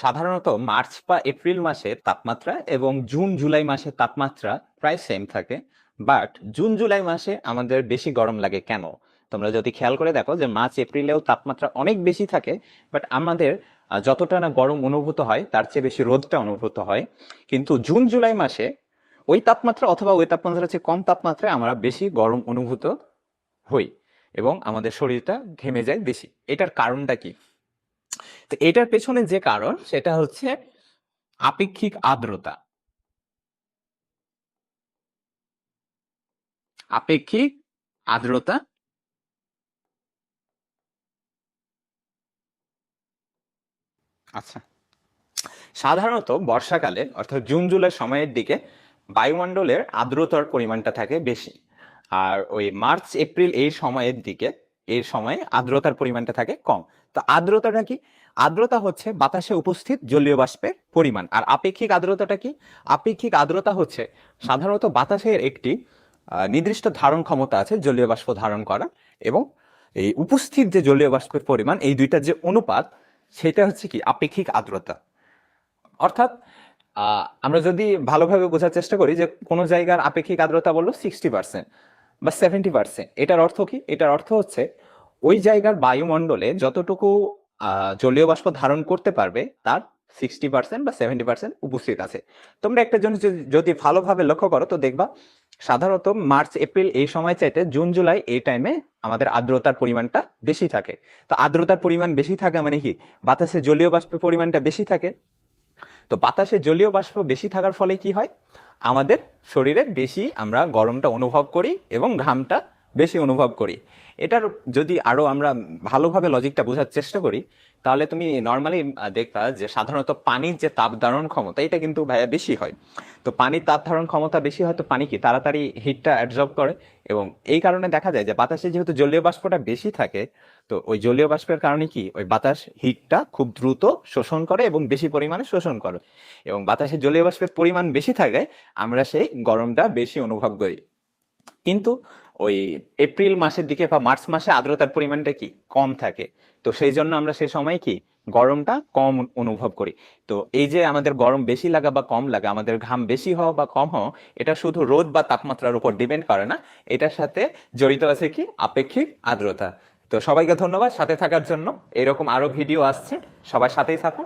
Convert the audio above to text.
সাধারণত মার্চ বা এপ্রিল মাসে তাপমাত্রা এবং জুন জুলাই মাসে তাপমাত্রা প্রায় সেম থাকে। বাট জুন জুলাই মাসে আমাদের বেশি গরম লাগে কেন? তোমরা যদি খেয়াল করে দেখো যে মার্চ এপ্রিলেও তাপমাত্রা অনেক বেশি থাকে, বাট আমাদের যতটা না গরম অনুভূত হয় তার চেয়ে বেশি রোদটা অনুভূত হয়। কিন্তু জুন জুলাই মাসে ওই তাপমাত্রা অথবা ওই তাপমাত্রার চেয়ে কম তাপমাত্রায় আমরা বেশি গরম অনুভূত হই এবং আমাদের শরীরটা ঘেমে যায় বেশি। এটার কারণটা কি? তো এটার পেছনে যে কারণ সেটা হচ্ছে আপেক্ষিক আর্দ্রতা। আপেক্ষিক আর্দ্রতা আচ্ছা, সাধারণত বর্ষাকালে অর্থাৎ জুন জুলাই সময়ের দিকে বায়ুমণ্ডলের আর্দ্রতার পরিমাণটা থাকে বেশি। আর ওই মার্চ এপ্রিল এই সময়ের দিকে এই সময়ে আর্দ্রতার পরিমাণটা থাকে কম। তো আর্দ্রতাটা কি? আর্দ্রতা হচ্ছে বাতাসে উপস্থিত জলীয় বাষ্পের পরিমাণ। আর আপেক্ষিক আর্দ্রতাটা কি? আপেক্ষিক আর্দ্রতা হচ্ছে সাধারণত বাতাসের একটি নির্দিষ্ট ধারণ ক্ষমতা আছে জলীয় বাষ্প ধারণ করা, এবং এই উপস্থিত যে জলীয় বাষ্পের পরিমাণ, এই দুইটার যে অনুপাত, সেটা হচ্ছে কি আপেক্ষিক আর্দ্রতা। অর্থাৎ আমরা যদি ভালোভাবে বোঝার চেষ্টা করি যে কোনো জায়গার আপেক্ষিক আর্দ্রতা বললো 60% বা 70%, এটার অর্থ কি? এটার অর্থ হচ্ছে ওই জায়গার বায়ুমণ্ডলে যতটুকু জলীয় বাষ্প ধারণ করতে পারবে তার 60% বা 70% উপস্থিত আছে। তোমরা একটা জিনিস যদি ভালোভাবে লক্ষ্য করো তো দেখবা সাধারণত মার্চ এপ্রিল এই সময় চাইতে জুন জুলাই এই টাইমে আমাদের আর্দ্রতার পরিমাণটা বেশি থাকে। তো আর্দ্রতার পরিমাণ বেশি থাকে মানে কি? বাতাসে জলীয় বাষ্পের পরিমাণটা বেশি থাকে। তো বাতাসে জলীয় বাষ্প বেশি থাকার ফলে কি হয়? আমাদের শরীরে বেশি আমরা গরমটা অনুভব করি এবং ঘামটা বেশি অনুভব করি। এটার যদি আরো আমরা ভালোভাবে লজিকটা বোঝার চেষ্টা করি, তাহলে তুমি নর্মালি দেখবা যে সাধারণত পানির যে তাপ ধারণ ক্ষমতা এটা কিন্তু ভাইয়া বেশি হয়। তো পানির তাপ ধারণ ক্ষমতা বেশি হয়, তো পানি কি তাড়াতাড়ি হিটটা অ্যাবজর্ব করে, এবং এই কারণে দেখা যায় যে বাতাসে যেহেতু জলীয় বাষ্পটা বেশি থাকে, তো ওই জলীয় বাষ্পের কারণে কি ওই বাতাস হিটটা খুব দ্রুত শোষণ করে এবং বেশি পরিমাণে শোষণ করে, এবং বাতাসে জলীয় বাষ্পের পরিমাণ বেশি থাকে আমরা সেই গরমটা বেশি অনুভব করি। কিন্তু ওই এপ্রিল মাসের দিকে বা মার্চ মাসে আর্দ্রতার পরিমাণটা কি কম থাকে, তো সেই জন্য আমরা সে সময় কি গরমটা কম অনুভব করি। তো এই যে আমাদের গরম বেশি লাগা বা কম লাগা, আমাদের ঘাম বেশি হওয়া বা কম হওয়া, এটা শুধু রোদ বা তাপমাত্রার উপর ডিপেন্ড করে না, এটার সাথে জড়িত আছে কি আপেক্ষিক আর্দ্রতা। তো সবাইকে ধন্যবাদ সাথে থাকার জন্য। এরকম আরো ভিডিও আসছে, সবার সাথেই থাকুন।